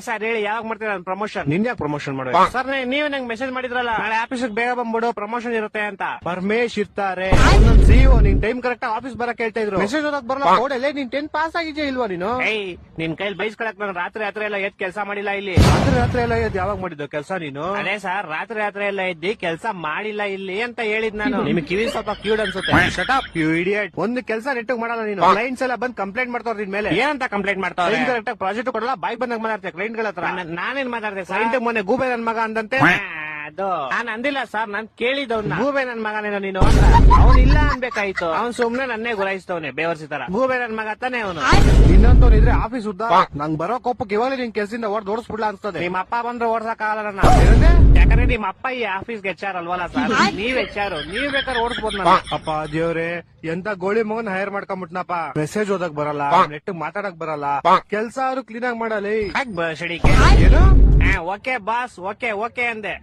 Sir ಹೇಳಿ ಯಾವಾಗ ಮಾಡ್ತೀರಾ ಪ್ರಮೋಷನ್? ನಿನ್ ಯಾಕೆ ಪ್ರಮೋಷನ್ ಮಾಡ್ಬೇಕು ಸರ್? ನೀವ್ ನಂಗೆ ಮೆಸೇಜ್ ಮಾಡಿದ್ರಲ್ಲ ನಾಳೆ ಆಫೀಸ್ ಬೇಗ ಬಂದ್ಬಿಡು ಪ್ರಮೋಷನ್ ಇರುತ್ತೆ ಅಂತ. ಪರಮೇಶ್ ಇರ್ತಾರೆ ಸಿಇಒ, ನಿನ್ ಟೈಮ್ ಕರೆಕ್ಟ್ ಆಫೀಸ್ ಬರಕ್ ಹೇಳ್ತಾ ಇದ್ರು. ಮೆಸೇಜ್ ಓದಕ್ ಬರಲ್ಲ. ಓಡಲ್ಲೇ ನೀನ್ 10th ಪಾಸ್ ಆಗಿದ್ಯಾ ಇಲ್ವಾ ನೀನು? ನಿನ್ ಕೈಲಿ ಬೈಸ್ಕೊಳಕ್ ನಾನು ರಾತ್ರಿ ಎಲ್ಲ ಎದ್ ಕೆಲಸ ಮಾಡಿಲ್ಲ ಇಲ್ಲಿ. ರಾತ್ರಿ ಎಲ್ಲ ಎದ್ ಯಾವಾಗ ಮಾಡಿದ್ದು ಕೆಲಸ ನೀನು? ಅದೇ ಸರ್ ರಾತ್ರಿ ಎಲ್ಲ ಎದ್ದಿ ಕೆಲಸ ಮಾಡಿಲ್ಲ ಇಲ್ಲಿ ಅಂತ ಹೇಳಿದ್ ನಾನು. ನಿಮ್ಗೆ ಕಿವಿ ಸ್ವಲ್ಪ ಕ್ಯೂಡ್ ಅನ್ಸುತ್ತೆ. Shut up you idiot. ಒಂದು ಕೆಲಸ ನೆಟ್ಟಿಗೆ ಮಾಡಲ್ಲ ನೀನು. ಕ್ಲೈಂಟ್ಸ್ ಎಲ್ಲ ಬಂದ್ ಕಂಪ್ಲೇಂಟ್ ಮಾಡ್ತಾವ್ರ ನಿನ್ ಮೇಲೆ. ಏನಂತ ಕಂಪ್ಲೇಂಟ್ ಮಾಡ್ತಾವ್ರೆ? ಕರೆಕ್ಟ್ ಪ್ರಾಜೆಕ್ಟ್ ಕೊಡಲ್ಲ, ಬಾಯ್ ಬಂದಾಗ ಮಾತಾಡ್ತೆ ಕ್ಲೈಂಟ್ ಗಳ ಹತ್ರ. ನಾನೇನ್ ಮಾತಾಡ್ತೆ? ಕ್ಲೈಂಟ್ ಮೊನ್ನೆ ಗೂಬೆ ನನ್ ಮಗ ಅಂದಂತೆ. ಅದು ನಾನ್ ಅಂದಿಲ್ಲ ಸರ್, ನಾನ್ ಕೇಳಿದವ್ನ ಗೂಬೆ ನನ್ ಮಗನೇನೋ ನೀನು ಅಂತ. ಅವ್ನು ಇಲ್ಲ ಅನ್ಬೇಕಾಯ್ತು. ಅವ್ನ್ ಸುಮ್ನೆ ನನ್ನೇ ಗುರಾಯಿಸ್ತವನೆ ಬೇವರ್ಸಿ ತರ. ಗೂಬೆ ನನ್ ಮಗ ತಾನೆ ಅವನು. ಇನ್ನೊಂತವ್ನಿದ್ರೆ ಆಫೀಸ್ ಉದ್ದ ನಂಗ್ ಬರೋ ಕೋಪಕ್ಕೆ ಇವಾಗಲೇ ನಿನ್ ಕೆಲ್ಸದಿಂದ ಓಡಿಸ್ಬಿಡ್ಲಾ ಅನ್ಸ್ತದೆ. ನಿಮ್ಮ ಅಪ್ಪ ಬಂದ್ರೆ ಓಡ್ಸಕ್ ಆಗಲ್ಲ ನನ್ನ. ಯಾಕಂದ್ರೆ ನಿಮ್ಮ ಅಪ್ಪ ಈ ಆಫೀಸ್ಗೆ HR ಅಲ್ವಲ್ಲ ಸರ್, ನೀವ್ HR. ನೀವ್ ಬೇಕಾದ್ರೆ ಓಡಿಸ್ಬೋದು ನನ್ನ. ಅಪ್ಪ ದೇವ್ರೆ, ಎಂತ ಗೋಳಿ ಮಗನ್ ಹೈರ್ ಮಾಡ್ಕೊಂಡ್ಬಿಟ್ನಪ್ಪ. ಮೆಸೇಜ್ ಓದಕ್ ಬರಲ್ಲ, ನೆಟ್ ಮಾತಾಡಕ್ ಬರಲ್ಲ, ಕೆಲ್ಸ ಕ್ಲೀನ್ ಆಗಿ ಮಾಡಲಿ. ಏನು? ಓಕೆ ಬಾಸ್, ಓಕೆ ಅಂದೆ.